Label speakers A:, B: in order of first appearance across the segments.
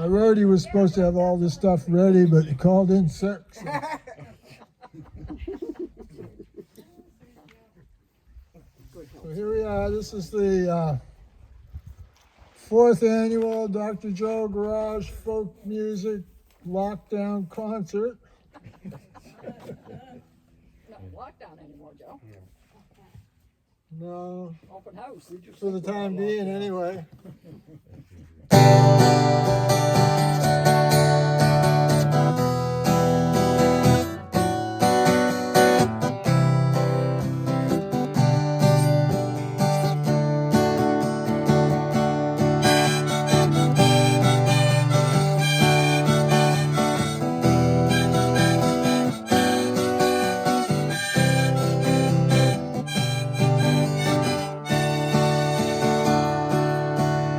A: My roadie was supposed to have all this stuff ready, but he called in sick. So. So here we are. This is the 4th annual Dr. Joe Garage Folk Music Lockdown Concert.
B: Not lockdown anymore, Joe.
A: No,
B: Open house.
A: for the time being anyway.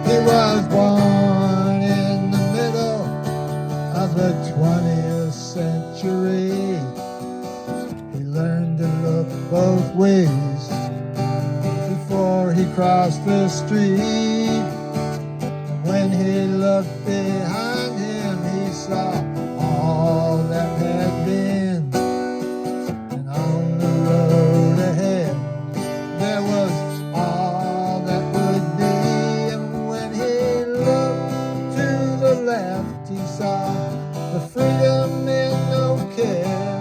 A: He was born in the middle of the 20th century. He learned to look both ways before he crossed the street. When he looked behind him, he saw all that had been. And on the road ahead, there was all that would be. And when he looked to the left, he saw the freedom and no care.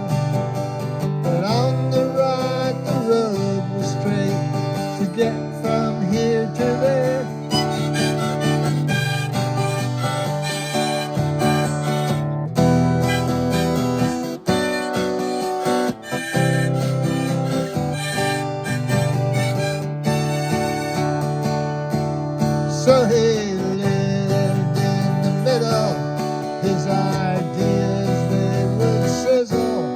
A: But on the right, the road was straight to get from here to there. So he lived in the middle. His ideas, they would sizzle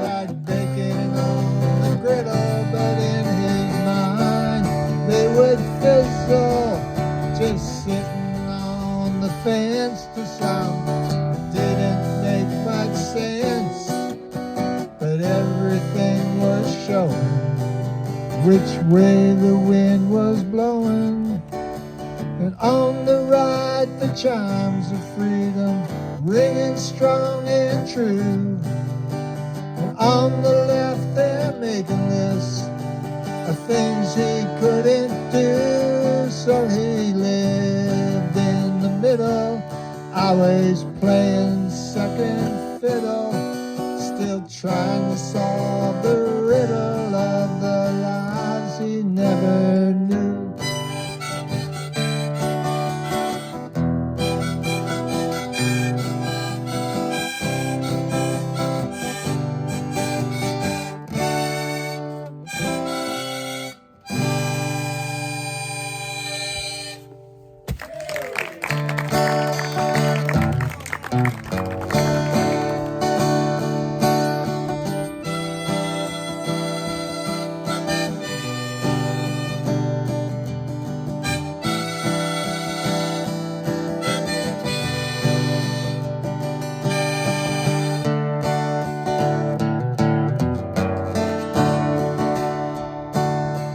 A: like bacon on the griddle, but in his mind they would fizzle, just sitting on the fence to some didn't make much sense. But everything was showing which way the wind was blowing. And on the right, the chimes of freedom ringing strong and true. And on the left, they're making this of things he couldn't do. So he lived in the middle, always playing second fiddle, still trying to solve the riddle of the lives he never knew.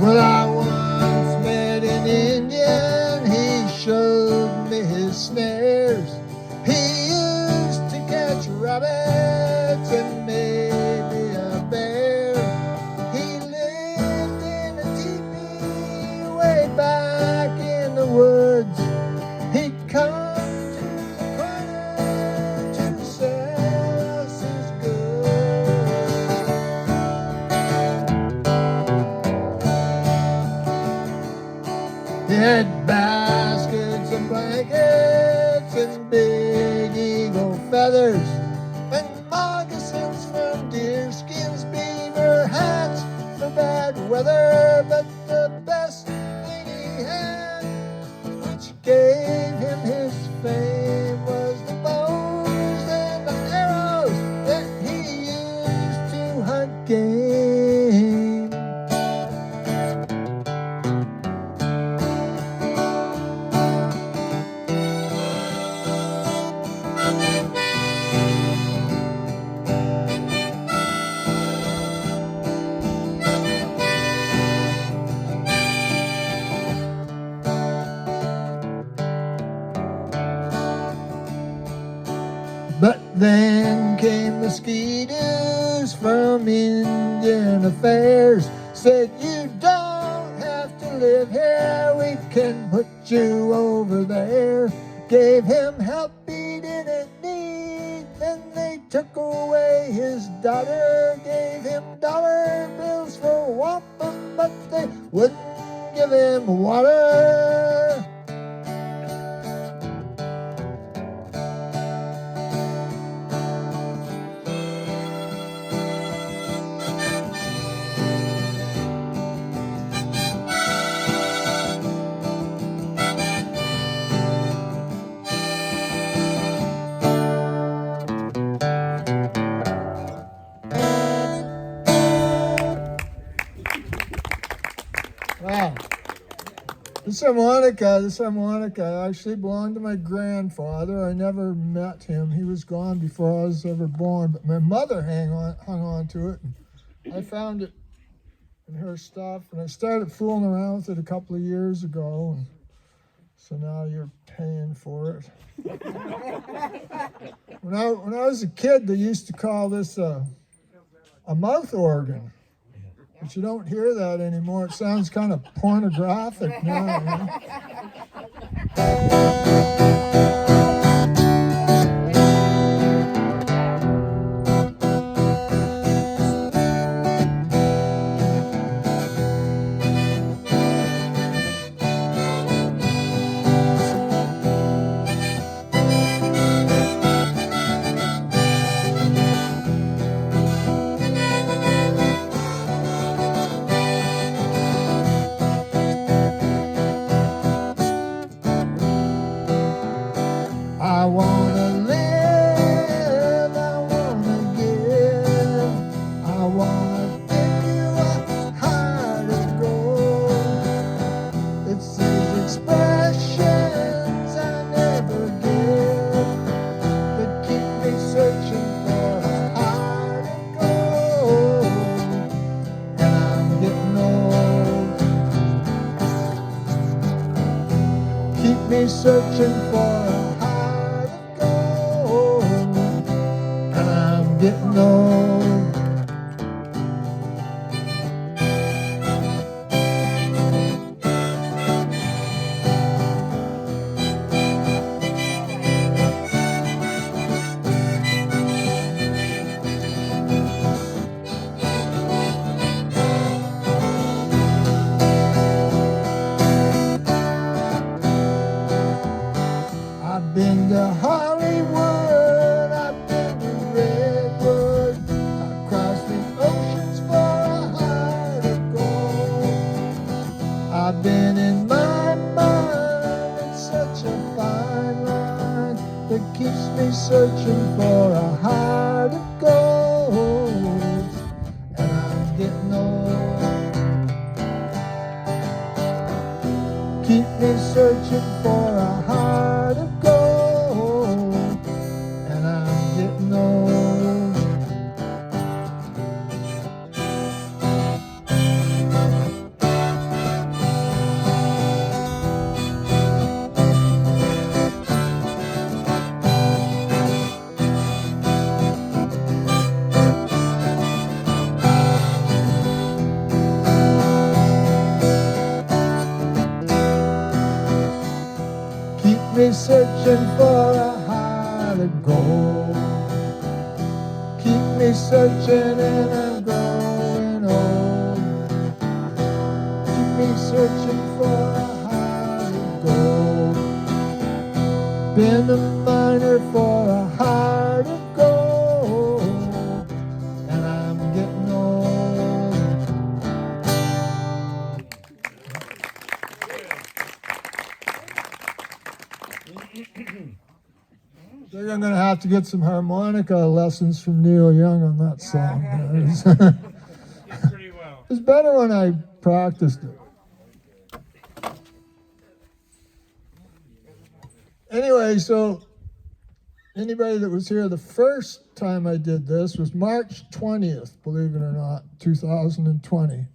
A: Well, I once met an Indian, he showed me his snares. He used to catch rabbits and maybe a bear. He lived in a teepee way back in the woods. He'd come to the corner to sell us his goods. He had baskets and blankets and big eagle feathers and moccasins from deerskins, beaver hats for bad weather. But the best thing he had, which gave him his fame, was the bows and the arrows that he used to hunt game. Then came mosquitoes from Indian Affairs, said you don't have to live here, we can put you over there. Gave him help he didn't need, then they took away his daughter. Gave him dollar bills for wampum, but they wouldn't give him water. Wow. This harmonica actually belonged to my grandfather. I never met him. He was gone before I was ever born. But my mother hung on to it. And I found it in her stuff. And I started fooling around with it a couple of years ago. And so now you're paying for it. When I was a kid, they used to call this a mouth organ. But you don't hear that anymore. It sounds kind of pornographic now. I wanna live, I wanna give, I wanna give you a heart of gold. It's these expressions I never give that keep me searching for a heart of gold. And I'm getting old. Keep me searching for a getting old. I've been to Hollywood, I've been to Redwood, I've crossed the oceans for a heart of gold. I've been in my mind, it's such a fine line that keeps me searching for a heart of gold. And I'm getting old. Keep me searching for a heart of gold. And I'm getting old. Keep me searching for a heart of gold. Keep me searching and I'm growing old. Keep me searching for a heart of gold. Been a miner for a heart of gold. And I'm getting old. I think I'm going to have to get some harmonica lessons from Neil Young on that song.
C: Did pretty well.
A: It's better when I practiced it. Anyway, so anybody that was here the first time I did this was March 20th, believe it or not, 2020.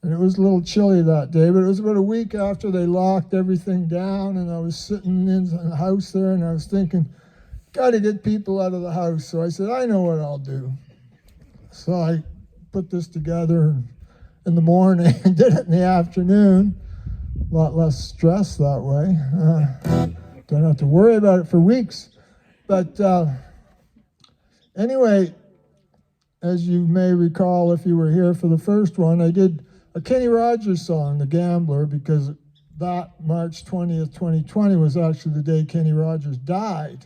A: And it was a little chilly that day, but it was about a week after they locked everything down, and I was sitting in the house there, and I was thinking, got to get people out of the house. So I said, I know what I'll do. So I put this together in the morning and did it in the afternoon. A lot less stress that way. Don't have to worry about it for weeks. But anyway, as you may recall, if you were here for the first one, I did a Kenny Rogers song, The Gambler, because that March 20th, 2020 was actually the day Kenny Rogers died.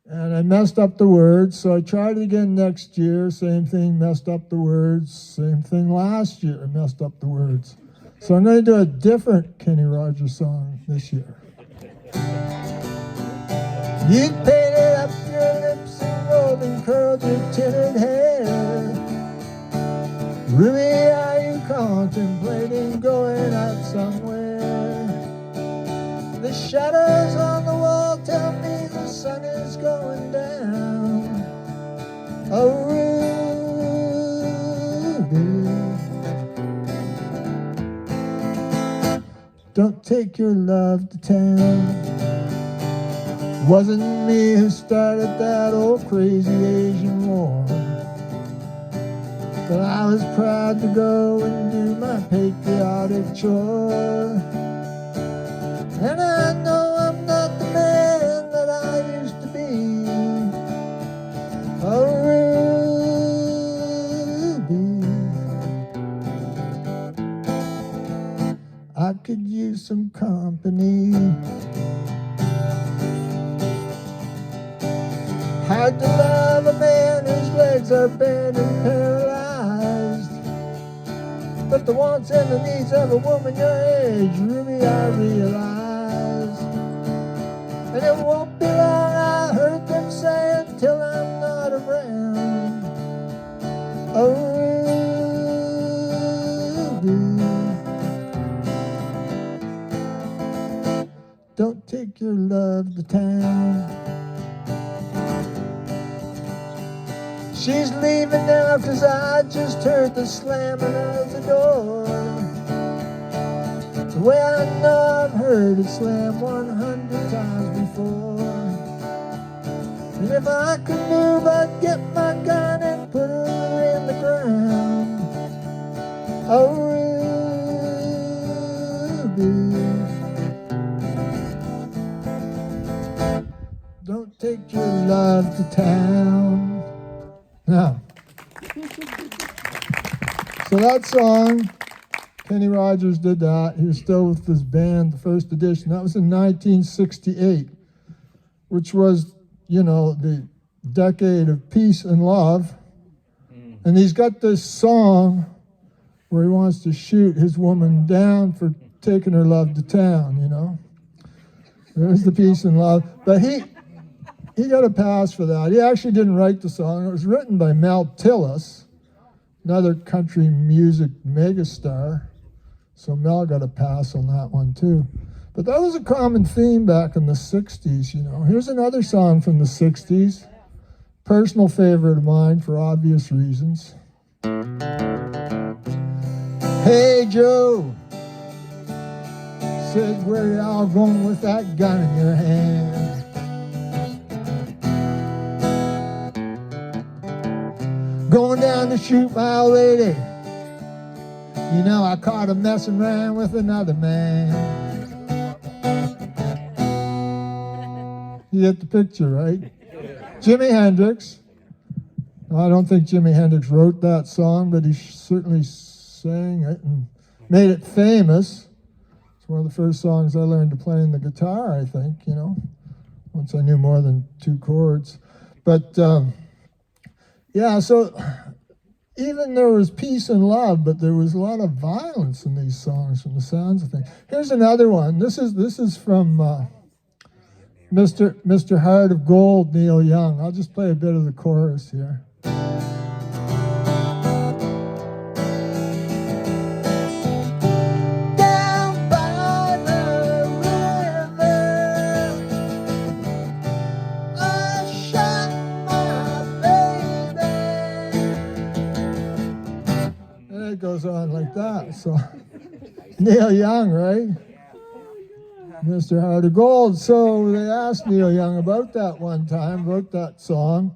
A: And I messed up the words, so I tried it again next year. Same thing, messed up the words. Same thing last year, I messed up the words. So I'm going to do a different Kenny Rogers song this year. You painted up your lips and rolled and curled your tinted hair. Ruby, are you contemplating going out somewhere? The shadows on the wall tell me the sun is going down. Oh, Ruby, don't take your love to town. Wasn't me who started that old crazy Asian war, but I was proud to go and do my patriotic chore. And I know I'm not the man that I used to be. Oh, Ruby, I could use some company. Hard to love a man whose legs are bent and paralyzed, but the wants and the needs of a woman your age, Ruby, I realize. And it won't be long, I heard them say, until I'm not around. Oh, Ruby, don't take your love to town. She's leaving now, 'cause I just heard the slamming of the door. The way I know I've heard it slam 100 times before. And if I could move, I'd get my gun and put her in the ground. Oh, Ruby, don't take your love to town. Now, so that song, Kenny Rogers did that. He was still with his band, the first edition. That was in 1968, which was, you know, the decade of peace and love. And he's got this song where he wants to shoot his woman down for taking her love to town, you know. There's the peace and love. But he got a pass for that. He actually didn't write the song. It was written by Mel Tillis, another country music megastar. So Mel got a pass on that one too. But that was a common theme back in the 60s, you know. Here's another song from the 60s. Personal favorite of mine for obvious reasons. Hey Joe, said where y'all going with that gun in your hand? Going down to shoot my old lady. You know I caught her messing around with another man. You get the picture, right? Jimi Hendrix. I don't think Jimi Hendrix wrote that song, but he certainly sang it and made it famous. It's one of the first songs I learned to play on the guitar, I think, you know, once I knew more than 2 chords. But yeah, so even there was peace and love, but there was a lot of violence in these songs from the sounds of things. Here's another one. This is from Mr. Heart of Gold, Neil Young. I'll just play a bit of the chorus here. Down by the river, I shot my baby. And it goes on like that. So Neil Young, right? Mr. Heart of Gold. So they asked Neil Young about that one time, about that song,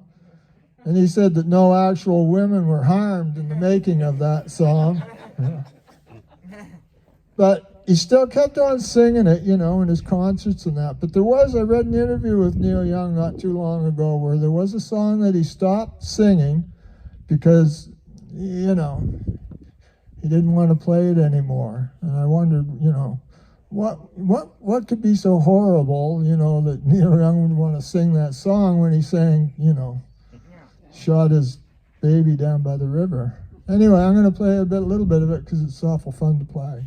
A: and he said that no actual women were harmed in the making of that song. But he still kept on singing it, you know, in his concerts and that. But I read an interview with Neil Young not too long ago where there was a song that he stopped singing because, you know, he didn't want to play it anymore. And I wondered, you know, what could be so horrible, you know, that Neil Young would want to sing that song when he sang, you know, shot his baby down by the river. Anyway, I'm going to play a little bit of it because it's awful fun to play.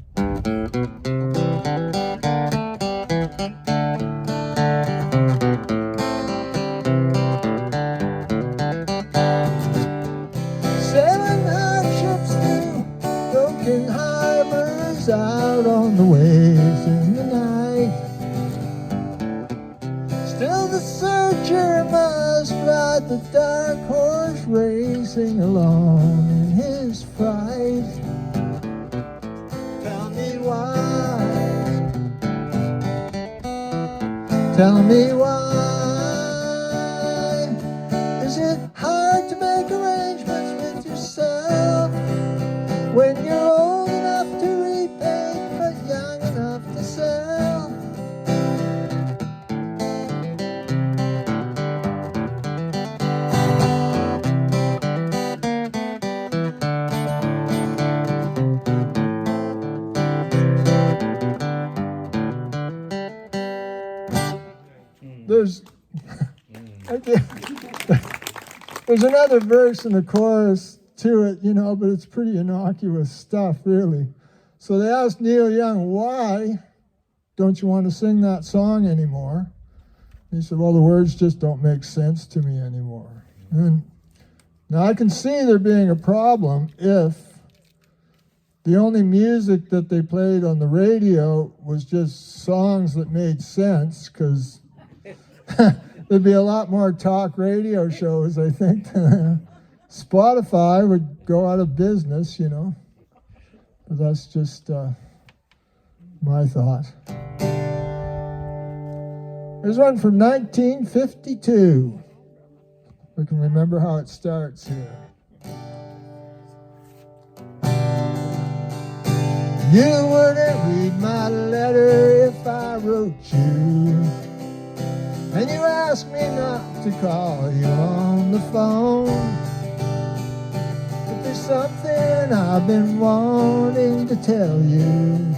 A: Sailing hard ships through broken harbors, out on the waves in the night. Still the searcher must ride the dark horse, racing along in his fright. Tell me why, tell me why is it hard to make arrangements with yourself when you're old enough to repay but young enough to sell? There's another verse in the chorus to it, you know, but it's pretty innocuous stuff, really. So they asked Neil Young, why don't you want to sing that song anymore? And he said, well, the words just don't make sense to me anymore. And now I can see there being a problem if the only music that they played on the radio was just songs that made sense, because there'd be a lot more talk radio shows, I think. Spotify would go out of business, you know. But that's just my thought. There's one from 1952. We can remember how it starts here. You wouldn't read my letter if I wrote you, and you asked me not to call you on the phone. But there's something I've been wanting to tell you,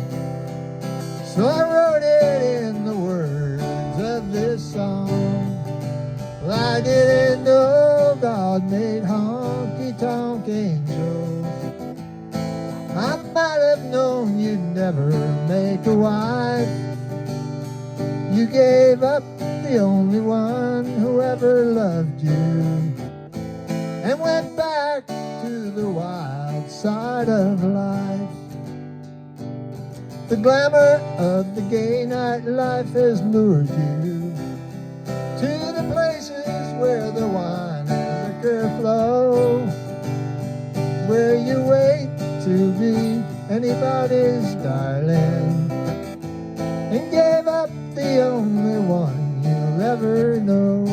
A: so I wrote it in the words of this song. Well, I didn't know God made honky-tonk angels. I might have known you'd never make a wife. You gave up the only one who ever loved you, and went back to the wild side of life. The glamour of the gay nightlife has lured you to the places where the wine and liquor flow, where you wait to be anybody's darling, and gave up the only one you'll ever know.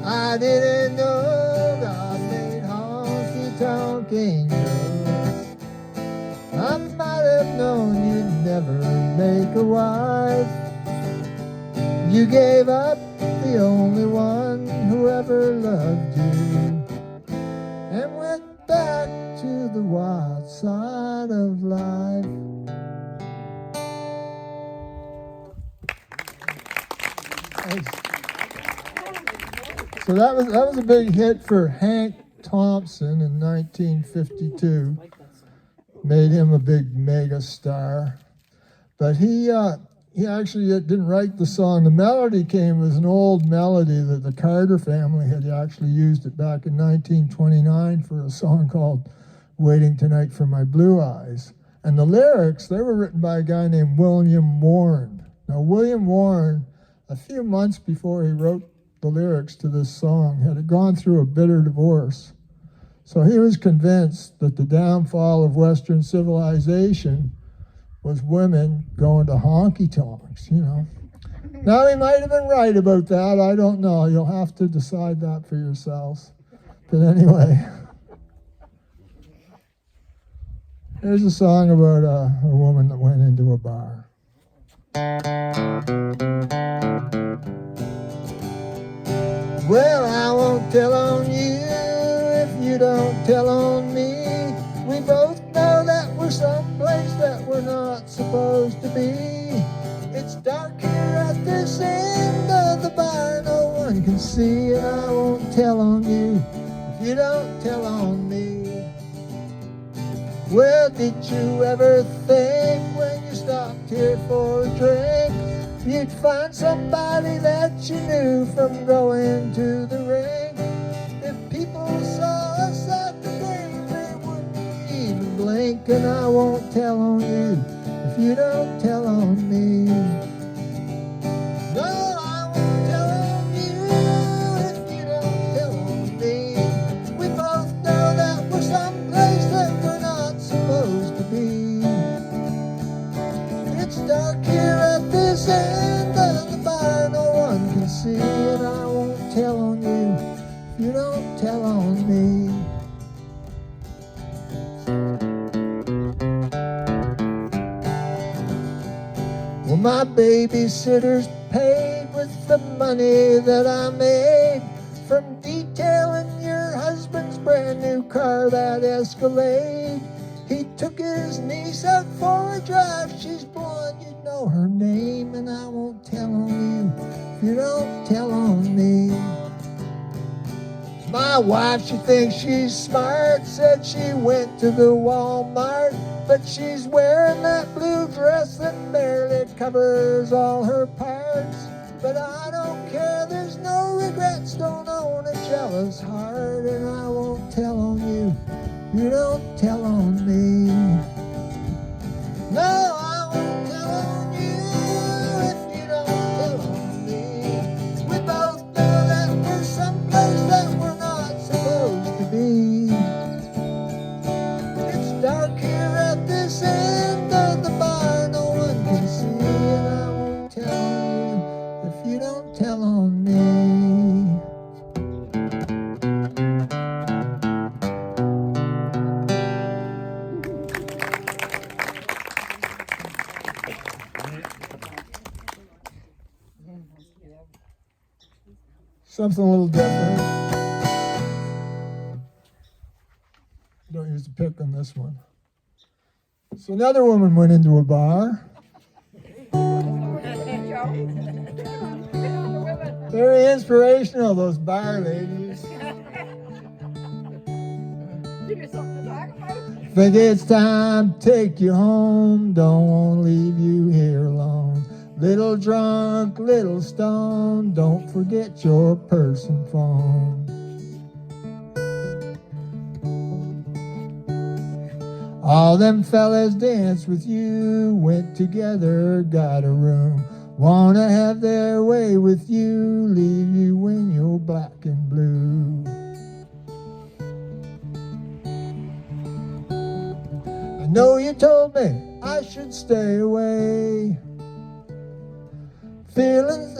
A: I didn't know God made honky-tonk angels. I might have known you'd never make a wife. You gave up the only one who ever loved you, and went back to the wild side of life. So that was a big hit for Hank Thompson in 1952. Made him a big mega star. But he actually didn't write the song. The melody came as an old melody that the Carter family had actually used it back in 1929 for a song called Waiting Tonight for My Blue Eyes. And the lyrics, they were written by a guy named William Warren. Now, William Warren, a few months before he wrote the lyrics to this song, had gone through a bitter divorce. So he was convinced that the downfall of Western civilization was women going to honky-tonks, you know. Now, he might have been right about that. I don't know. You'll have to decide that for yourselves. But anyway, here's a song about a woman that went into a bar. Well, I won't tell on you if you don't tell on me. We both know that we're someplace that we're not supposed to be. It's dark here at this end of the bar, no one can see, and I won't tell on you if you don't tell on me. Well, did you ever think when you stopped here for a drink you'd find somebody that you knew from going to the ring? If people saw us at the game, they wouldn't even blink, and I won't tell on you if you don't tell on me. No, I won't tell on you if you don't tell on me. We both know that we're someplace that we're not supposed to be. It's dark here at this end of the bar, no one can see, and I won't tell on you if you don't tell on me. Well, my babysitter's paid with the money that I made from detailing your husband's brand new car, that Escalade. He took his niece out for a drive. She's blonde, you'd know her name, and I won't tell on you if you don't tell on me. My wife, she thinks she's smart, said she went to the Walmart, but she's wearing that blue dress that barely covers all her parts. But I don't care, there's no regrets, don't own a jealous heart, and I won't tell on you if you don't tell on me. No, I won't tell on you if you don't tell on me. We both know that we're someplace that we're not supposed to be. It's dark here at this end of the bar, no one can see, and I won't tell you if you don't tell on me. Something a little different. Don't use the pick on this one. So another woman went into a bar. Very inspirational, those bar ladies.
B: Give you something to talk about.
A: Think it's time to take you home. Don't want to leave you here alone. Little drunk, little stoned. Don't forget your purse and phone. All them fellas danced with you, went together, got a room. Wanna have their way with you, leave you when you're black and blue. I know you told me I should stay away. Feelings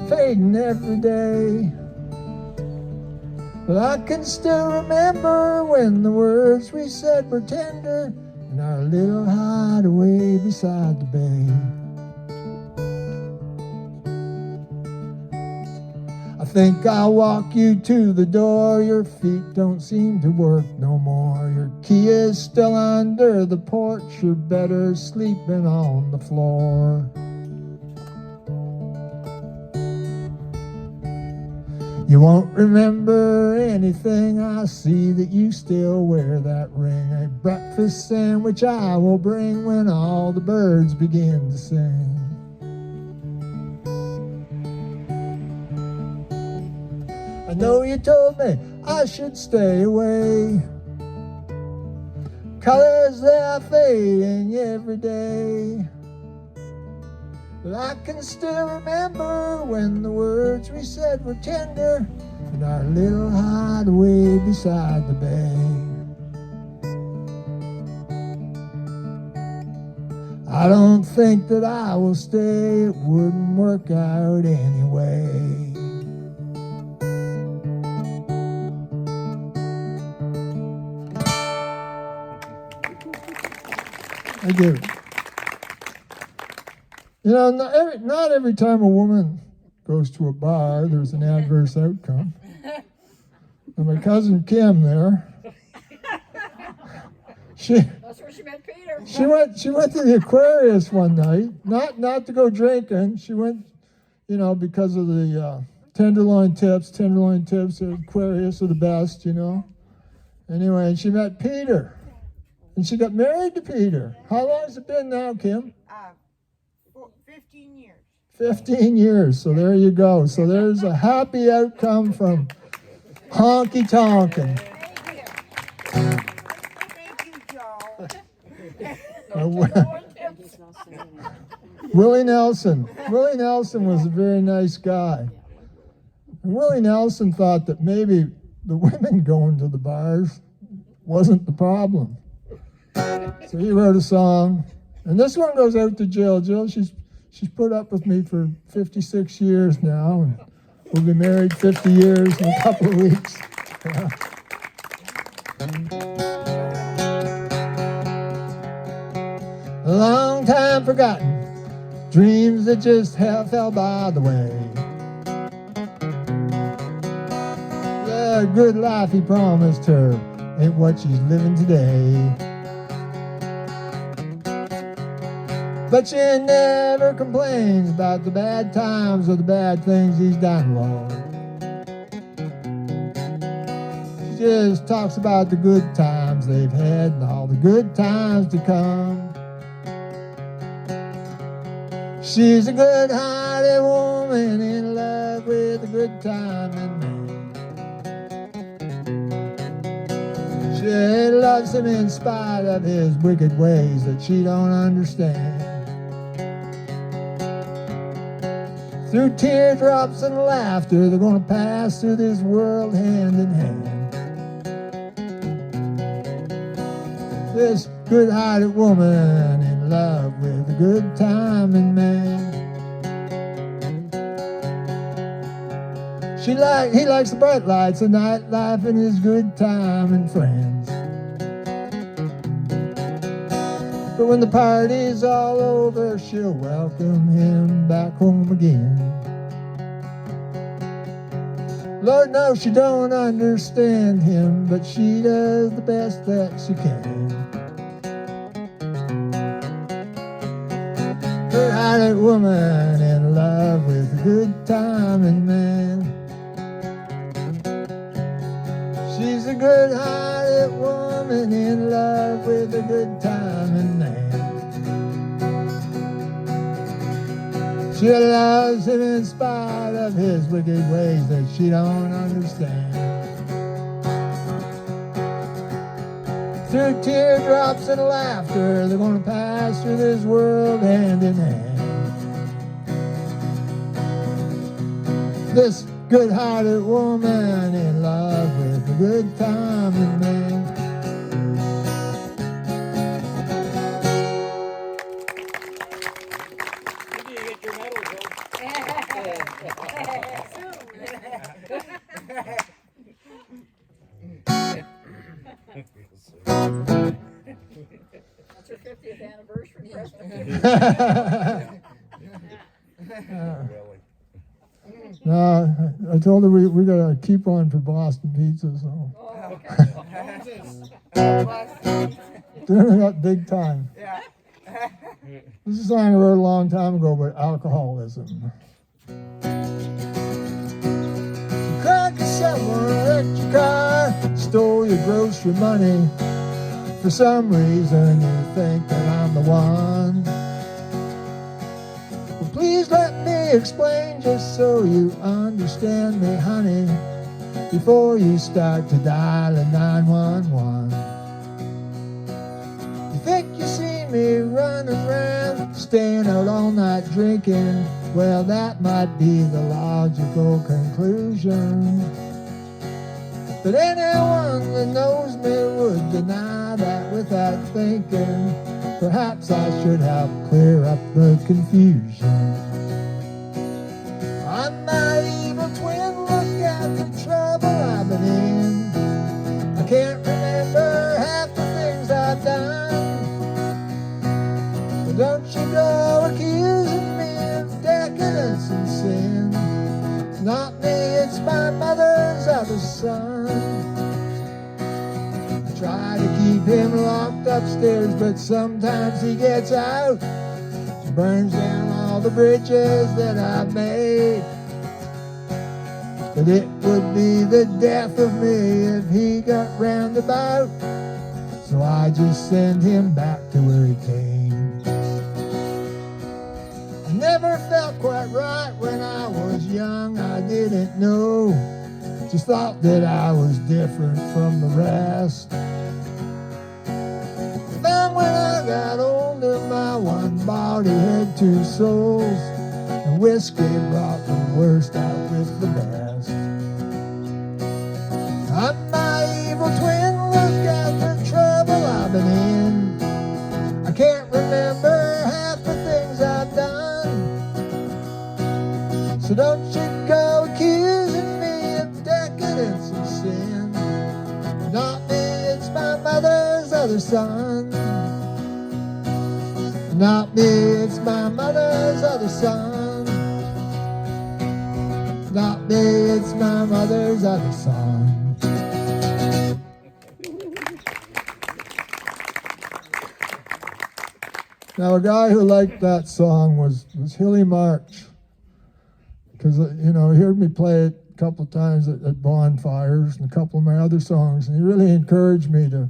A: fading every day. But I can still remember when the words we said were tender in our little hideaway beside the bay. I think I'll walk you to the door. Your feet don't seem to work no more. Your key is still under the porch. You're better sleeping on the floor. You won't remember anything. I see that you still wear that ring. A breakfast sandwich I will bring when all the birds begin to sing. I know you told me I should stay away. Colors they are fading every day. But I can still remember when the words we said were tender in our little hideaway beside the bay. I don't think that I will stay. It wouldn't work out anyway. I get it. You know, not every time a woman goes to a bar, there's an adverse outcome. And my cousin Kim there,
B: That's where she met Peter.
A: she went to the Aquarius one night, not to go drinking. She went, you know, because of the tenderloin tips. Tenderloin tips at Aquarius are the best, you know. Anyway, and she met Peter, and she got married to Peter. How long has it been now, Kim?
B: 15 years.
A: 15 years. So there you go. So there's a happy outcome from honky tonkin'.
B: Thank you, Joe.
A: Willie Nelson. Willie Nelson was a very nice guy. And Willie Nelson thought that maybe the women going to the bars wasn't the problem. So he wrote a song. And this one goes out to Jill. Jill, she's put up with me for 56 years now. And we'll be married 50 years in a couple of weeks. Yeah. A long time forgotten, dreams that just fell by the way. The good life he promised her ain't what she's living today. But she never complains about the bad times or the bad things he's done wrong. She just talks about the good times they've had and all the good times to come. She's a good-hearted woman in love with a good time and man. She loves him in spite of his wicked ways that she don't understand. Through teardrops and laughter, they're gonna pass through this world hand in hand. This good-hearted woman in love with a good time and man. He likes the bright lights of nightlife and his good time and friends. But when the party's all over, she'll welcome him back home again. Lord knows she don't understand him, but she does the best that she can. Good-hearted woman in love with a good time and man. She's a good-hearted woman in love with a good time and man. She loves him in spite of his wicked ways that she don't understand. Through teardrops and laughter, they're gonna pass through this world hand in hand. This good-hearted woman in love with a good time and man.
C: You need to get your medal, Joe.
B: That's her 50th anniversary present.
A: No, I told her we gotta keep on for Boston pizza, so
B: Oh, okay.
A: doing it up big time.
B: Yeah.
A: This is a song I wrote a long time ago about alcoholism. You cracked someone, wrecked your car, stole your grocery money. For some reason you think that I'm the one. Well, please let me explain just so you understand me, honey, before you start to dial a 911. You think you see me running around, staying out all night drinking? Well, that might be the logical conclusion. But anyone that knows me would deny that without thinking. Perhaps I should have clear up the confusion. I'm my evil twin, look at the trouble I've been in. I can't remember half the things I've done. But don't you go accusing me of decadence and sin. It's not me, it's my mother's other son. Try to keep him locked upstairs, but sometimes he gets out. Burns down all the bridges that I've made. But it would be the death of me if he got roundabout. So I just send him back to where he came. I never felt quite right when I was young, I didn't know. Just thought that I was different from the rest. Then when I got older, my one body had two souls, and whiskey brought the worst out with the best. I'm my evil twin, look at the trouble I've been in. I can't remember half the things I've done. So don't you go accusing me of decadence and sin. Not me, it's my mother's other son. Not me, it's my mother's other son. Not me, it's my mother's other son. Now, a guy who liked that song was Hilly March, because he heard me play it a couple of times at bonfires and a couple of my other songs, and he really encouraged me to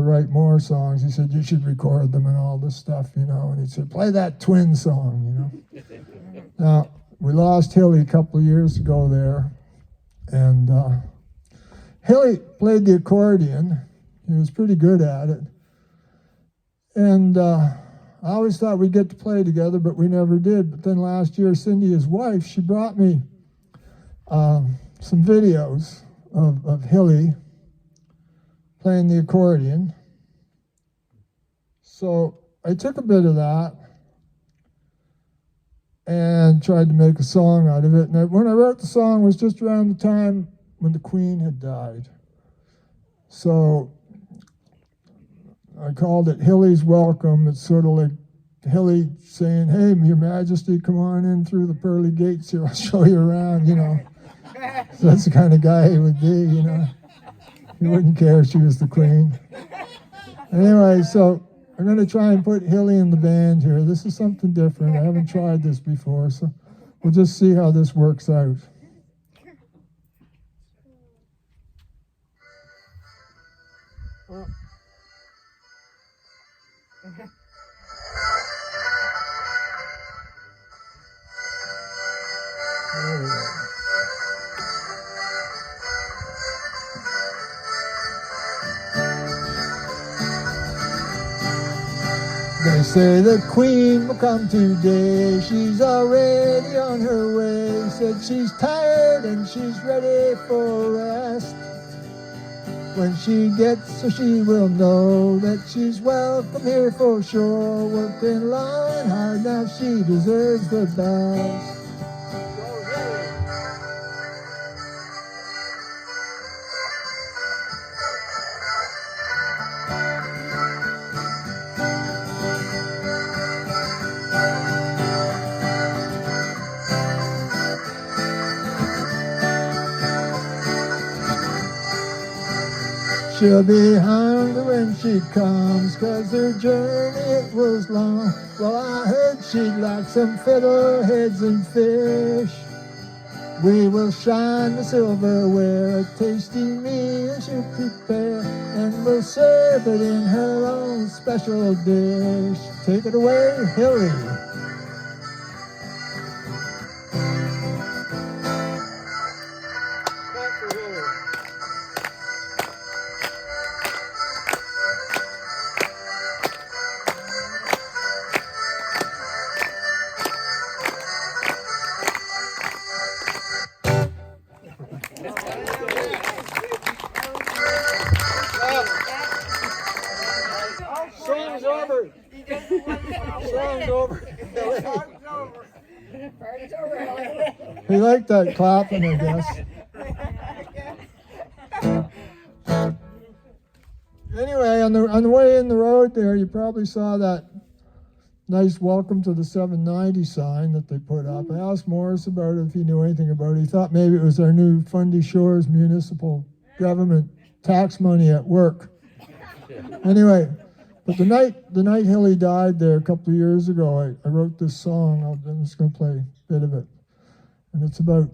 A: write more songs. He said, you should record them and all this stuff, and he said, play that twin song, Now, we lost Hilly a couple of years ago there, and Hilly played the accordion. He was pretty good at it. And I always thought we'd get to play together, but we never did. But then last year, Cindy, his wife, she brought me some videos of Hilly playing the accordion. So I took a bit of that and tried to make a song out of it. And when I wrote the song, it was just around the time when the Queen had died. So I called it Hilly's Welcome. It's sort of like Hilly saying, hey, Your Majesty, come on in through the pearly gates here. I'll show you around, So that's the kind of guy he would be, He wouldn't care if she was the Queen. Anyway, so I'm going to try and put Hilly in the band here. This is something different. I haven't tried this before, so we'll just see how this works out. Well, there we go. They say the Queen will come today. She's already on her way. Said she's tired and she's ready for rest. When she gets her, she will know that she's welcome here for sure. Working long and hard, now she deserves the best. She'll be hungry when she comes, 'cause her journey it was long. Well, I heard she'd like some fiddleheads and fish. We will shine the silverware, a tasty meal she'll prepare, and we'll serve it in her own special dish. Take it away, Hilly.
C: Song's over.
B: Party's over, Ellie.
A: He liked that clapping, I guess. Anyway, on the way in the road there, you probably saw that nice welcome to the 790 sign that they put up. I asked Morris about it, if he knew anything about it. He thought maybe it was our new Fundy Shores municipal government tax money at work. Anyway, but the night Hilly died there a couple of years ago, I wrote this song. I'm just going to play a bit of it. And it's about,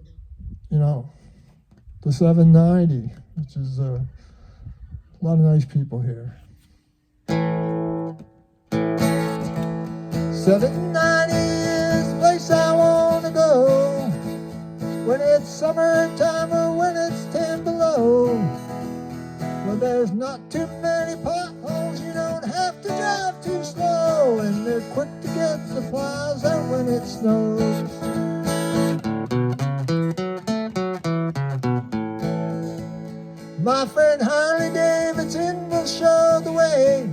A: the 790, which is a lot of nice people here. 790 is the place I want to go when it's summertime or when it's 10 below. Well, there's not too many potholes, you don't have to drive too slow, and they're quick to get supplies out when it snows. My friend Harley Davidson will show the way,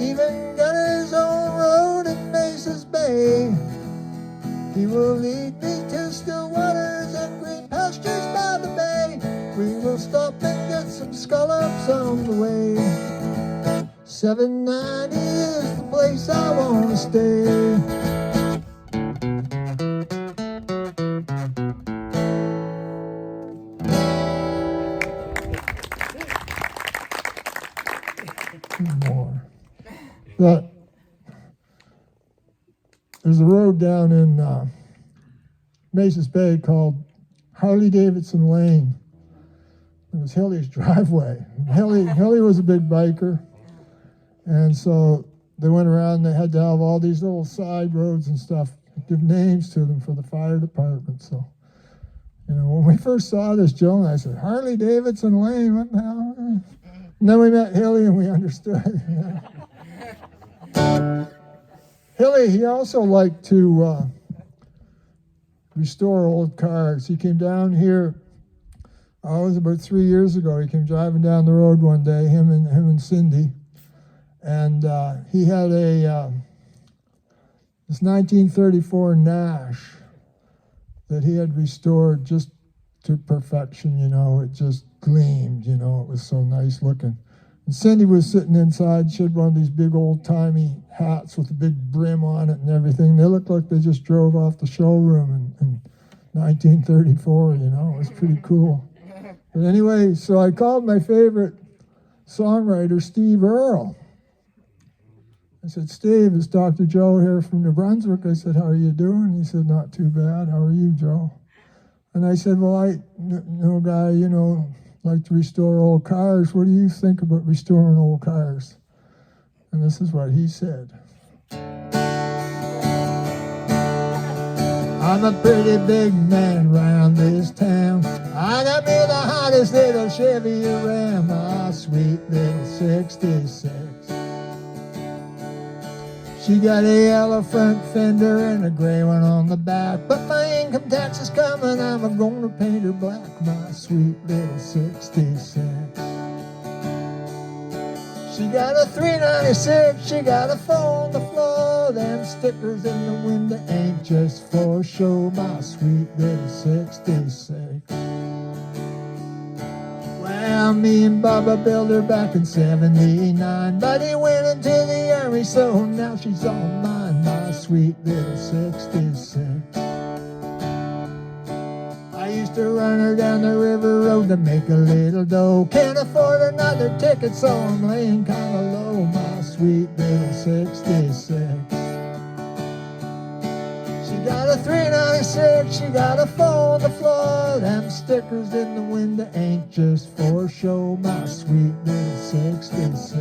A: even got his own road in Mace's Bay. He will lead me to still waters and green pastures by the bay. We will stop and get some scallops on the way. 790 is the place I want to stay. More. There's a road down in Mace's Bay called Harley Davidson Lane. It was Hilly's driveway. Hilly was a big biker, and so they went around. They had to have all these little side roads and stuff, give names to them for the fire department. So, when we first saw this, Joe and I said, Harley Davidson Lane, what the hell? And then we met Hilly and we understood. Hilly, he also liked to restore old cars. He came down here, it was about 3 years ago. He came driving down the road one day, him and Cindy, and he had this 1934 Nash that he had restored just to perfection. It just gleamed. It was so nice looking. And Cindy was sitting inside. She had one of these big old-timey hats with a big brim on it and everything. They looked like they just drove off the showroom in 1934, It was pretty cool. But anyway, so I called my favorite songwriter, Steve Earle. I said, Steve, it's Dr. Joe here from New Brunswick. I said, how are you doing? He said, not too bad. How are you, Joe? And I said, well, I know a guy, like to restore old cars. What do you think about restoring old cars? And this is what he said. I'm a pretty big man around this town. I got me the hottest little Chevy Ram, my sweet little 66. She got a yellow front fender and a gray one on the back. But my income tax is coming, I'm gonna paint her black, my sweet little 66. She got a 396, she got a 4 on the floor. Them stickers in the window ain't just for show, my sweet little 66. Well, me and Bubba built her back in 79, but he went into the army, so now she's all mine, my sweet little 66. I used to run her down the river road to make a little dough. Can't afford another ticket, so I'm laying kinda low, my sweet little 66. She got a 396, she got a 4 on the floor. Them stickers in the window ain't just for show, my sweet little 66.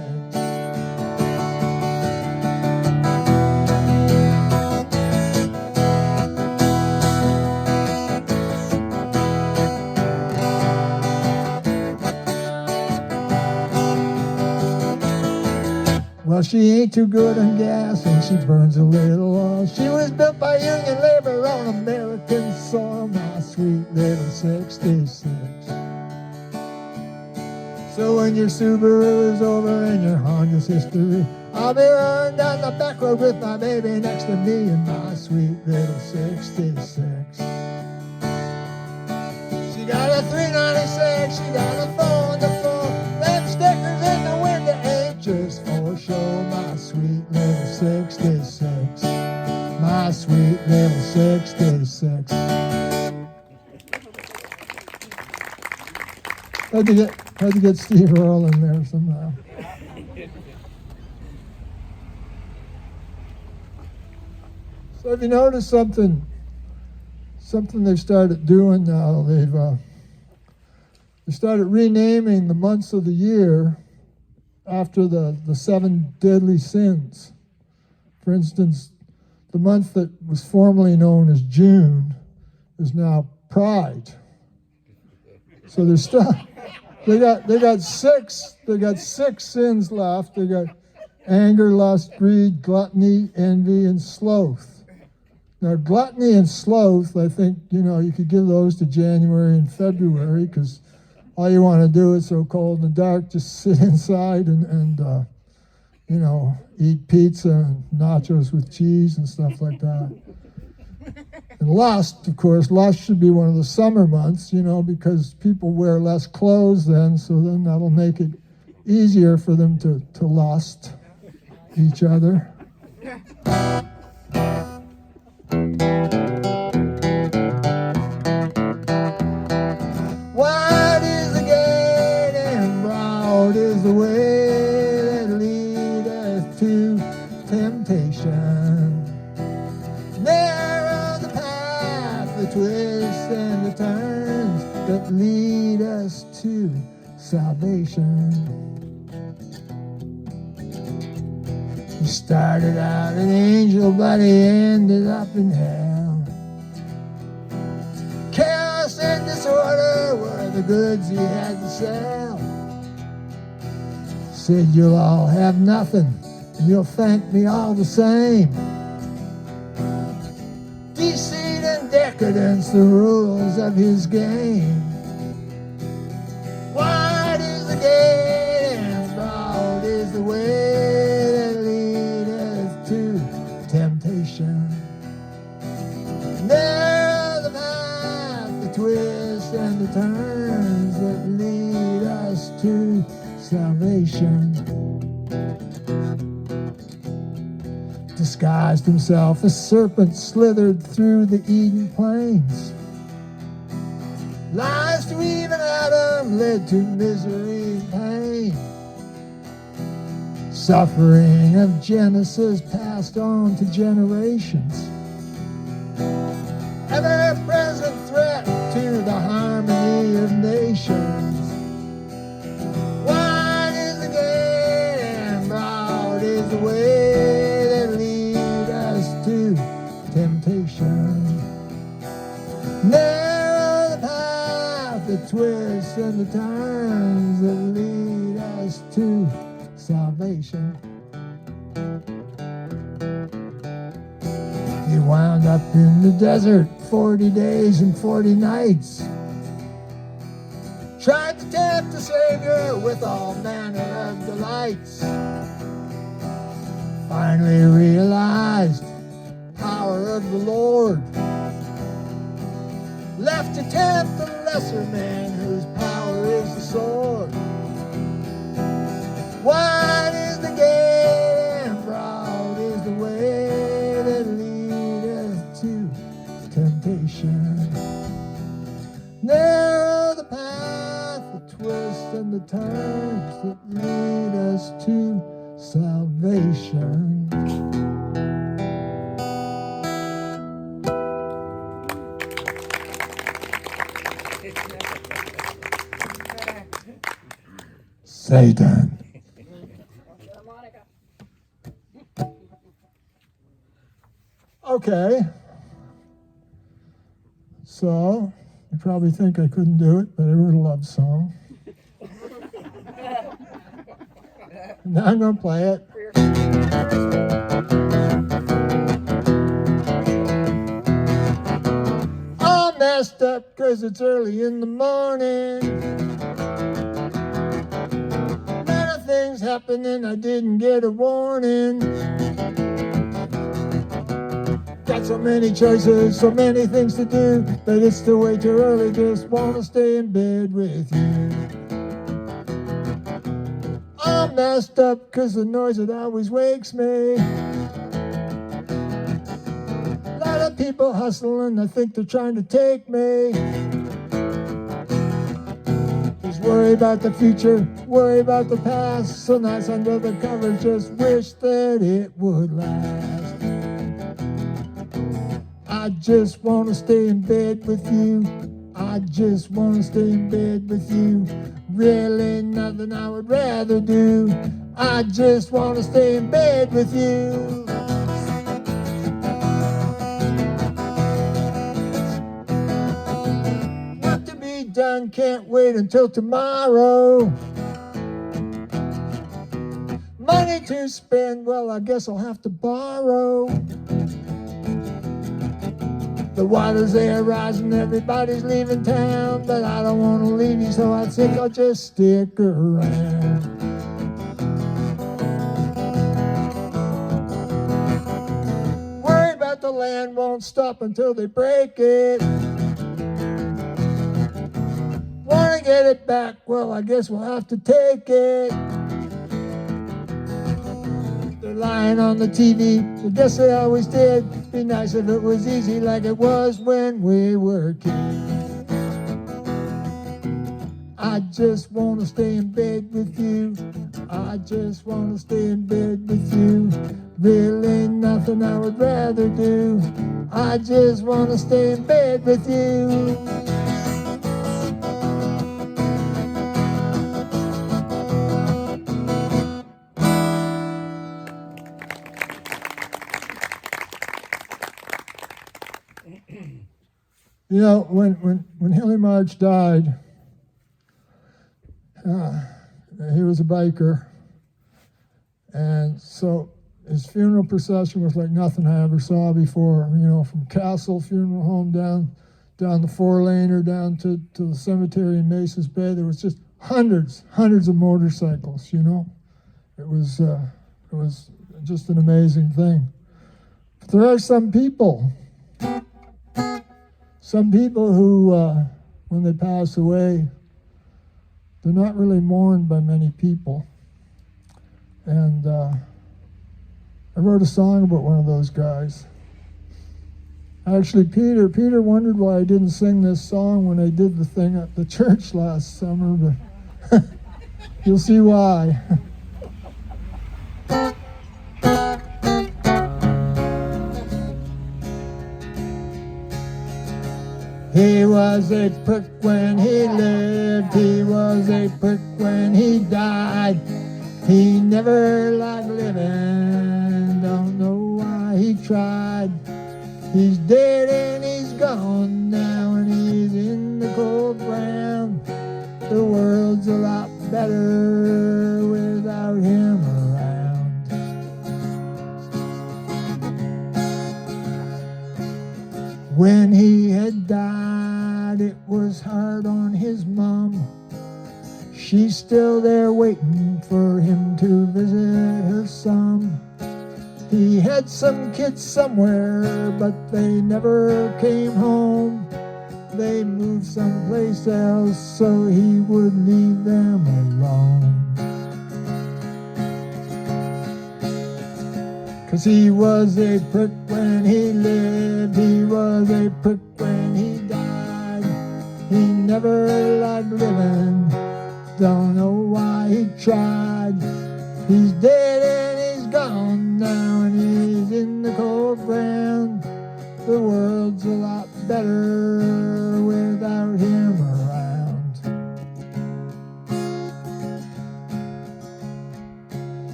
A: Well, she ain't too good on gas and she burns a little oil. She was built by union labor on American soil, my sweet little 66. So when your Subaru is over and your Honda's history, I'll be running down the back road with my baby next to me and my sweet little 66. my sweet little 66. Had to get Steve Earle in there somehow. So have you noticed something they've started doing now? They started renaming the months of the year after the 7 deadly sins. For instance, the month that was formerly known as June is now Pride. So there's still they got six sins left. They got anger, lust, greed, gluttony, envy, and sloth. Now, gluttony and sloth, I think, you could give those to January and February, because all you want to do is so cold and dark, just sit inside and eat pizza and nachos with cheese and stuff like that. And lust, of course, lust should be one of the summer months, because people wear less clothes then, so then that'll make it easier for them to lust each other. Wide is the gate and broad is the way that leadeth to temptation. Narrow the path, the twists and the turns that lead us to salvation. He started out an angel, but he ended up in hell. Chaos and disorder were the goods he had to sell. Said, you'll all have nothing, and you'll thank me all the same. Deceit and decadence, the rules of his game. Wide is the gate and broad is the way that leadeth to temptation. Narrow the path, the twists and the turns that lead us to salvation. Disguised himself, a serpent slithered through the Eden plains. Lies to Eve and Adam led to misery and pain. Suffering of Genesis passed on to generations. Ever-present threat to the harmony of nations. Wide is the gate and broad is the way that lead us to temptation. Narrow the path, the twists and the turns that lead us to salvation. He wound up in the desert 40 days and 40 nights. Tried to tempt the Savior with all manner of delights. Finally realized the power of the Lord. Left to tempt the lesser man whose power is the sword. Wide is the gate and broad is the way that leadeth to temptation. Narrow the path, the twists and the turns that lead us to salvation. Satan. Okay. So, you probably think I couldn't do it, but I wrote a love song. Now I'm going to play it. All messed up because it's early in the morning. Many things happening, I didn't get a warning. Got so many choices, so many things to do, but it's still way too early, just want to stay in bed with you. I'm messed up because the noise that always wakes me. people hustling, I think they're trying to take me. Just worry about the future, worry about the past. So nice under the covers, just wish that it would last. I just wanna stay in bed with you. I just wanna stay in bed with you. Really nothing I would rather do. I just wanna stay in bed with you. What to be done, can't wait until tomorrow. Money to spend, well, I guess I'll have to borrow. The waters, they are rising, everybody's leaving town, but I don't want to leave you, so I think I'll just stick around. Worry about the land, won't stop until they break it. Wanna get it back, well, I guess we'll have to take it. They're lying on the TV, I guess they always did. Be nice if it was easy like it was when we were kids. I just wanna stay in bed with you. I just wanna stay in bed with you. Really nothing I would rather do. I just wanna stay in bed with you. You know, when Hilly March died, he was a biker, and so his funeral procession was like nothing I ever saw before. You know, from Castle Funeral Home down the 4-laner down to the cemetery in Maces Bay, there was just hundreds of motorcycles. You know, it was just an amazing thing. But there are some people who, when they pass away, they're not really mourned by many people. And I wrote a song about one of those guys. Actually, Peter wondered why I didn't sing this song when I did the thing at the church last summer, but you'll see why. He was a prick when he lived, he was a prick when he died. He never liked living, don't know why he tried. He's dead and he's gone now, and he's in the cold ground. The world's a lot better without him around. When he had died, it was hard on his mom. She's still there waiting for him to visit her some. He had some kids somewhere, but they never came home. They moved someplace else so he would leave them alone. 'Cause he was a prick when he lived, he was a prick when he died. He never liked living, don't know why he tried. He's dead and he's gone now, and he's in the cold ground. The world's a lot better without him around.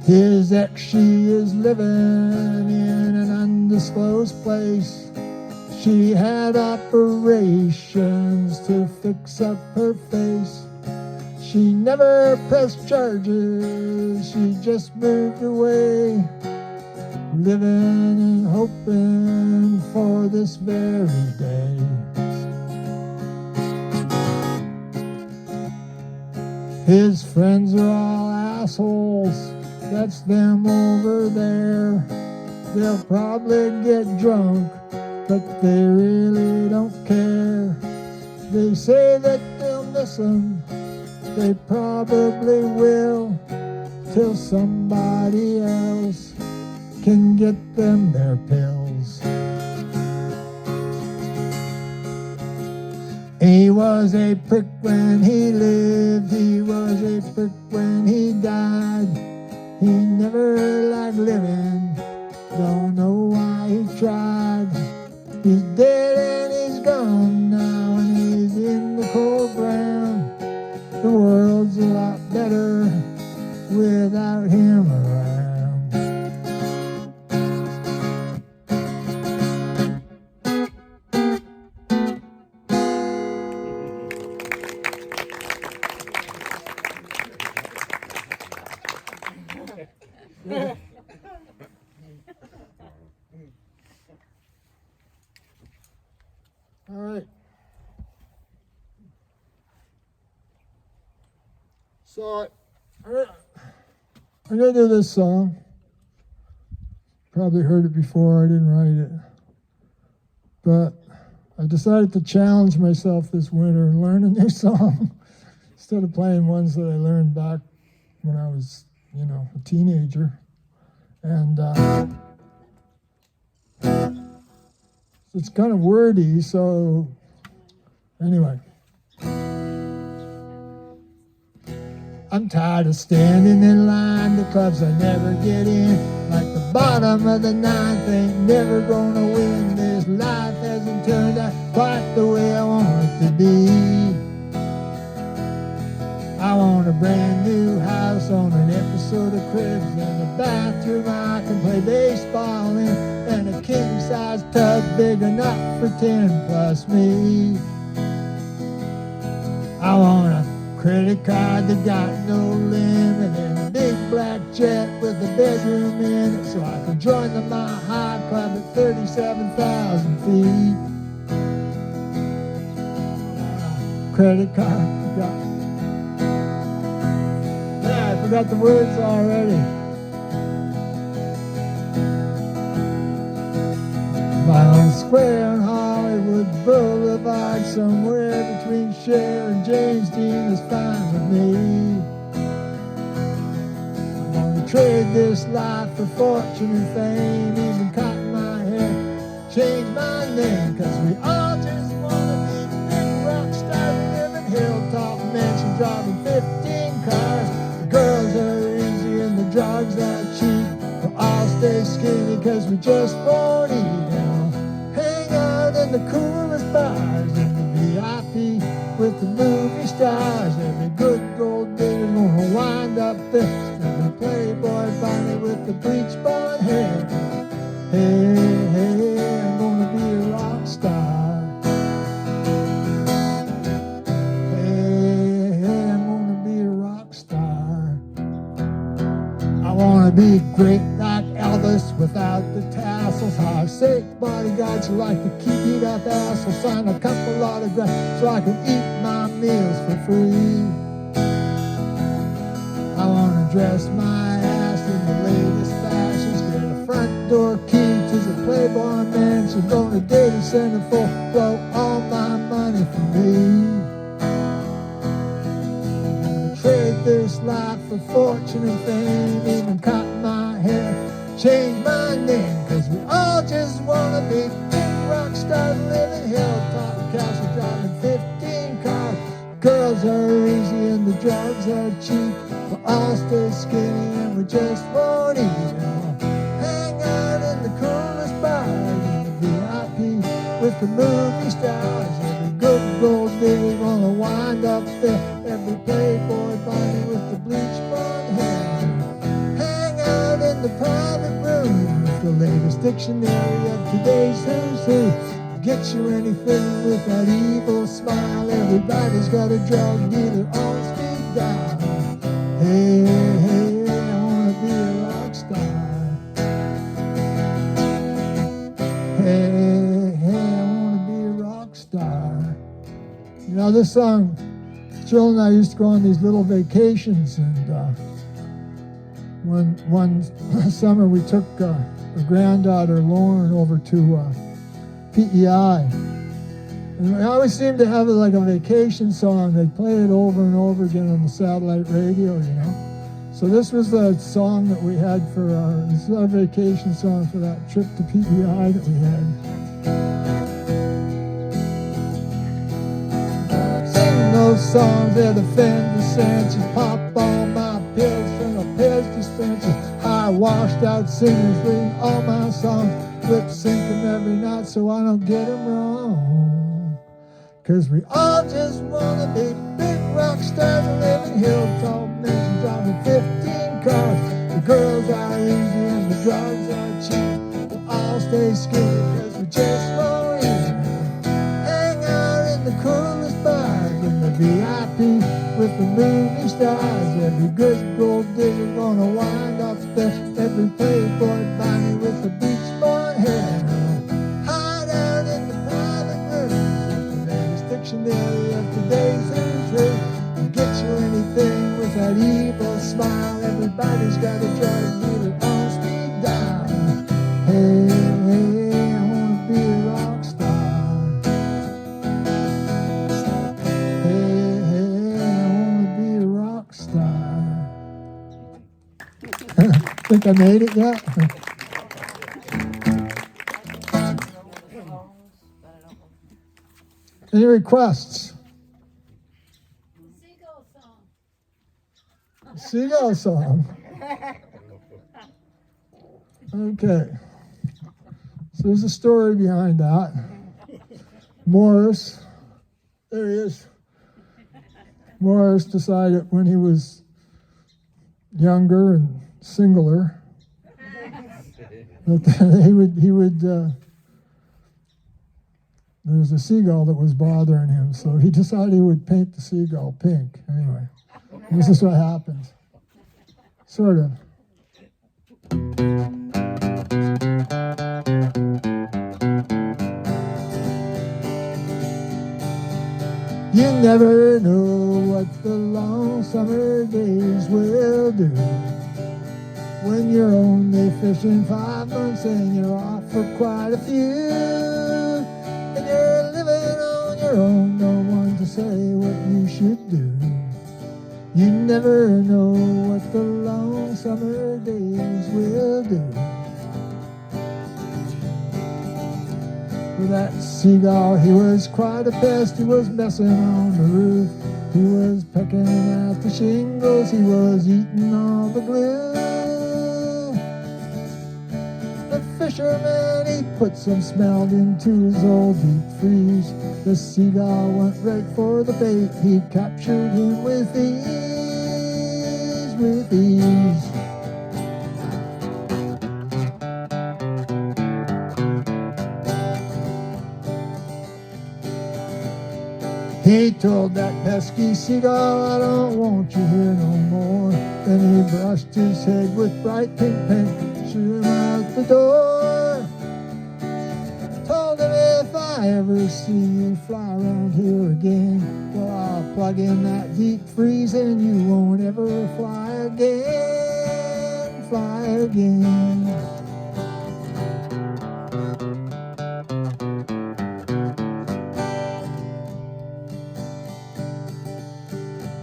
A: His ex, she is living in an undisclosed place. She had operations to fix up her face. She never pressed charges, she just moved away, living and hoping for this very day. His friends are all assholes, that's them over there. They'll probably get drunk, but they really don't care. They say that they'll miss him, they probably will, till somebody else can get them their pills. He was a prick when he lived, he was a prick when he died. He never liked living, don't know why he tried. He's dead and he's gone now, and he's in the cold ground. The world's a lot better without him around. All right. So I'm gonna do this song. Probably heard it before, I didn't write it. But I decided to challenge myself this winter and learn a new song instead of playing ones that I learned back when I was, a teenager. And it's kind of wordy, so anyway. I'm tired of standing in line to clubs I never get in. Like the bottom of the ninth, ain't never gonna win. This life hasn't turned out quite the way I want it to be. I want a brand new house on an episode of Cribs, and a bathroom I can play baseball in, and a king-size tub big enough for 10 plus me. I want a credit card that got no limit, and a big black jet with a bedroom in it, so I can join the Mile High Club at 37,000 feet. Credit card that got... Yeah, I forgot the words already. My own square on Hollywood Boulevard, somewhere between Cher and James Dean, is fine with me. I'm gonna trade this life for fortune and fame, even cut my hair, change my name, 'cause we all just wanna be big rock stars, living hilltop mansion, driving 15 cars. The girls are easy and the drugs are cheap. We'll all stay skinny 'cause we just won't eat. In the coolest bars, in the VIP with the movie stars. Every good gold digger's gonna wind up there. Every playboy bunny with the bleach blonde hair. Hey, hey, I'm gonna be a rock star. Hey, hey, I'm gonna be a rock star. I wanna be great like Elvis without the tassels. High sick bodyguards who like to keep it up assholes. Sign a couple autographs so I can eat my meals for free. I wanna dress my ass in the latest fashions, get a front door key to the Playboy Mansion, go to data center for blow all my money for me. Trade this life for fortune and fame, even cut my hair, change my name, 'cause we all just wanna be big rock stars, living hilltop castle, driving 15 cars. Girls are easy and the drugs are cheap. We'll all stay skinny and we just won't eat. Hang out in the coolest bars, in the VIP with the movie stars. Every good gold digger gonna wind up there. Every playboy bunny with the bleach blonde hair. Hang out in the private room with the latest dictionary of today's who's who. Get you anything with that evil smile. Everybody's got a drug dealer on speed dial. Hey, hey, I wanna be a rock star. Hey, hey, I wanna be a rock star. This song, Jill and I used to go on these little vacations, and one summer we took our granddaughter Lauren over to PEI. And we always seemed to have like a vacation song. They'd play it over and over again on the satellite radio, So this was the song that we had for this is our vacation song for that trip to PEI that we had. those songs that offend the senses. Pop all my pills from a Pez dispenser. I washed out singers reading all my songs. Lip sync 'em every night so I don't get 'em wrong. 'Cause we all just wanna be big rock stars and live in hilltop mansions driving 15 cars. The girls are easy and the drugs are cheap. We'll all stay skinny 'cause we just won't eat. Hang out in the coolest bars in the VIP with the movie stars. Every good gold digger gonna wind up there. Every playboy bunny with the beach boy hair. Hide out in the private rooms with the latest dictionary of today's who's who. And get you anything with that evil smile. Everybody's got a drug dealer on speed dial. Hey, hey, I wanna be a rock star. Hey, hey, I wanna be a rock star. Think I made it yet? Any requests?
B: Seagull song.
A: Seagull song. Okay. So there's a story behind that. Morris, there he is. Morris decided when he was younger and singler that he would there was a seagull that was bothering him, so he decided he would paint the seagull pink. Anyway, this is what happens. Sort of. You never know what the long summer days will do. When you're only fishing 5 months and you're off for quite a few. And you're living on your own, no one to say what you should do. You never know what the long summer days will do. Well, that seagull, he was quite a pest. He was messing on the roof. He was pecking at the shingles. He was eating all the glue. The fisherman, he put some smelt into his old deep freeze. The seagull went right for the bait. He captured him with ease, with ease. He told that pesky seagull, I don't want you here no more. Then he brushed his head with bright pink paint, shoo him out the door. Told him if I ever see you fly around here again, well, I'll plug in that deep freeze and you won't ever fly again, fly again.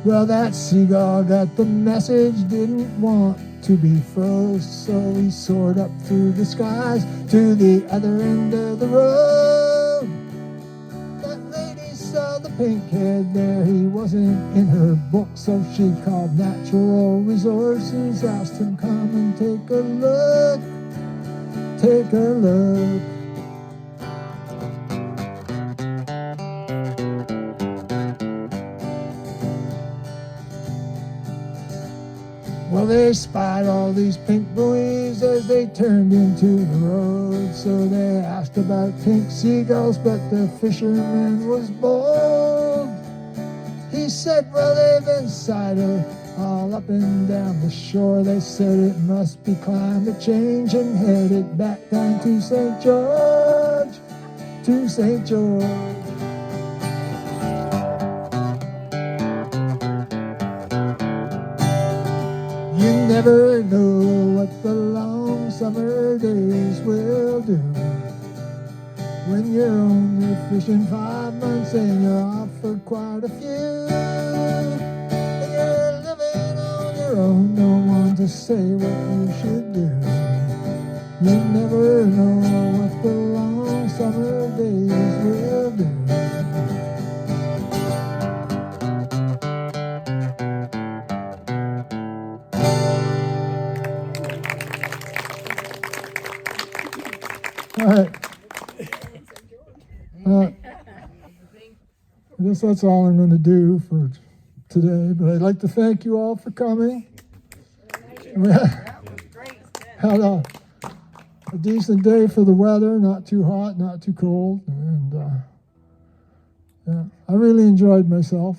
A: Well, that seagull got the message, didn't want to be froze, so he soared up through the skies to the other end of the road. That lady saw the pink head there, he wasn't in her book, so she called Natural Resources, asked him come and take a look, take a look. Well, they spied all these pink buoys as they turned into the road. So they asked about pink seagulls, but the fisherman was bold. He said, well, they've been sighted all up and down the shore. They said it must be climate change and headed back down to St. George, to St. George. You never know what the long summer days will do. When you're only fishing 5 months and you're off for quite a few. And you're living on your own, no one to say what you should do. You never know what the long summer days will do. I guess that's all I'm going to do for today. But I'd like to thank you all for coming. We
B: That was great.
A: had a decent day for the weather, not too hot, not too cold, and yeah, I really enjoyed myself.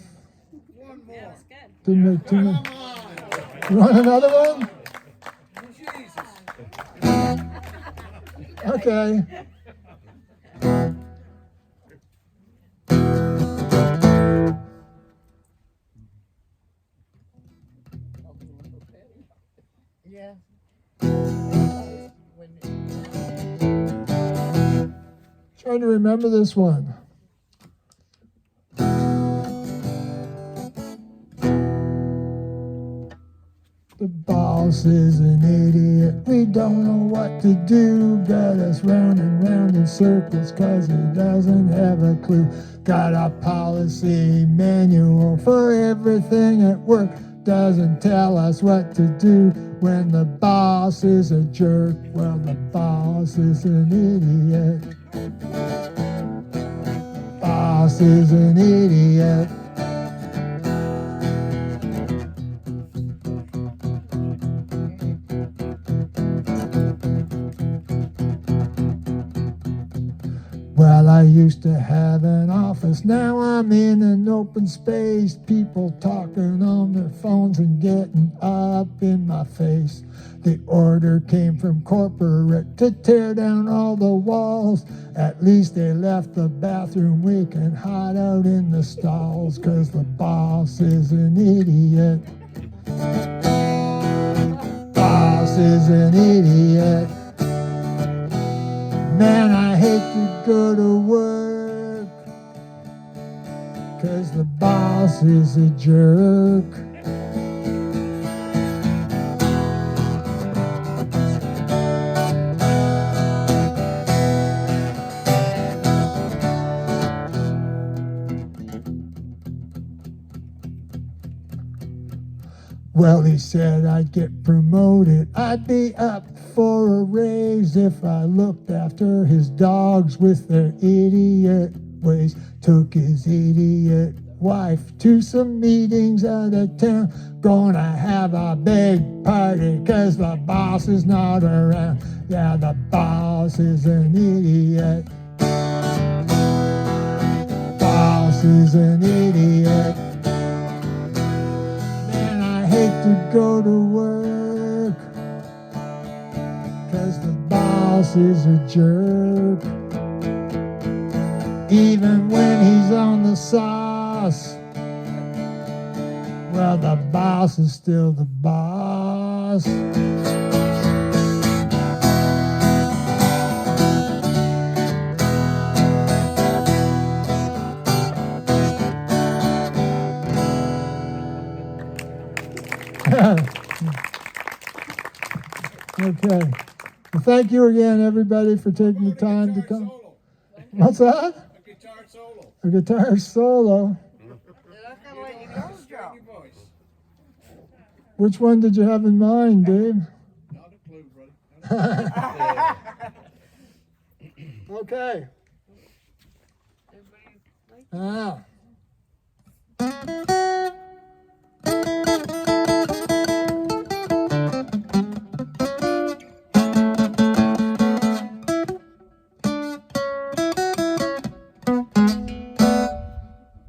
C: One more.
B: That's good.
A: Didn't make too
C: Come
A: much.
C: on.
A: You want another one?
C: Jesus.
A: Okay.
B: Yeah.
A: Trying to remember this one. The boss is an idiot. We don't know what to do. Got us round and round in circles 'cause he doesn't have a clue. Got a policy manual for everything at work. Doesn't tell us what to do when the boss is a jerk. Well, the boss is an idiot. Boss is an idiot. Well, I used to have an office, now I'm in an open space. People talking on their phones and getting up in my face. The order came from corporate to tear down all the walls. At least they left the bathroom, we can hide out in the stalls, 'cause the boss is an idiot. Boss is an idiot. Man, I hate to go to work, 'cause the boss is a jerk. Well, he said I'd get promoted. I'd be up for a raise if I looked after his dogs with their idiot ways. Took his idiot wife to some meetings out of town. Gonna have a big party 'cause the boss is not around. Yeah, the boss is an idiot. Boss is an idiot. Hate to go to work, 'cause the boss is a jerk. Even when he's on the sauce, well, the boss is still the boss. Okay. Well, thank you again, everybody, for taking the time to come.
C: Solo.
A: What's that?
C: A guitar solo.
A: A guitar solo.
B: They're not gonna let you go, Joe.
C: Your voice.
A: Which one did you have in mind, Dave?
C: Not a clue, buddy.
A: Okay. Ah.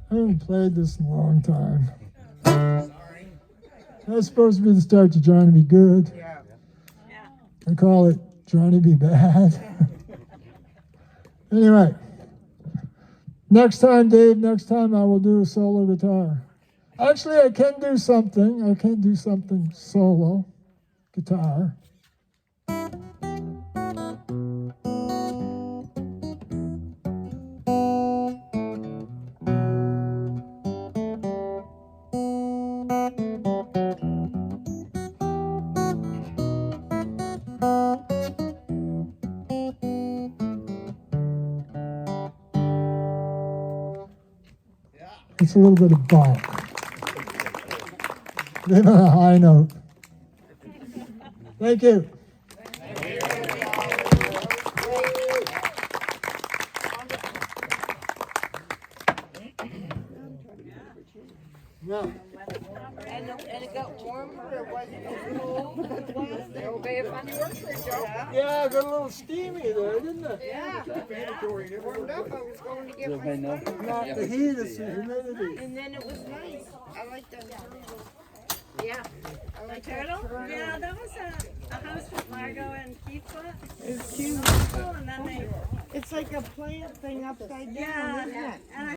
A: I haven't played this in a long time.
C: Sorry.
A: That's supposed to be the start to Trying to Be Good.
B: Yeah.
A: I call it Trying to Be Bad. Anyway, next time, Dave, next time I will do a solo guitar. Actually, I can do something. I can do something solo guitar. It's a little bit of bop. Leave on a high note. Thank you. No.
B: And it got warmer. It wasn't as cold as it was. It'll be a funny anniversary, Joe.
A: Yeah, it got a little steamy there, didn't it?
B: Yeah. It warmed up. I was going to get my sweater.
A: Not the heat, it's the humidity.
B: And then it was nice. I like that. Yeah. I like
D: Turtle?
B: that.
D: Yeah, that was a house with Margot and Keith bought.
B: It's cute.
D: And then they,
B: It's like a plant thing upside down,
D: yeah,
B: isn't it?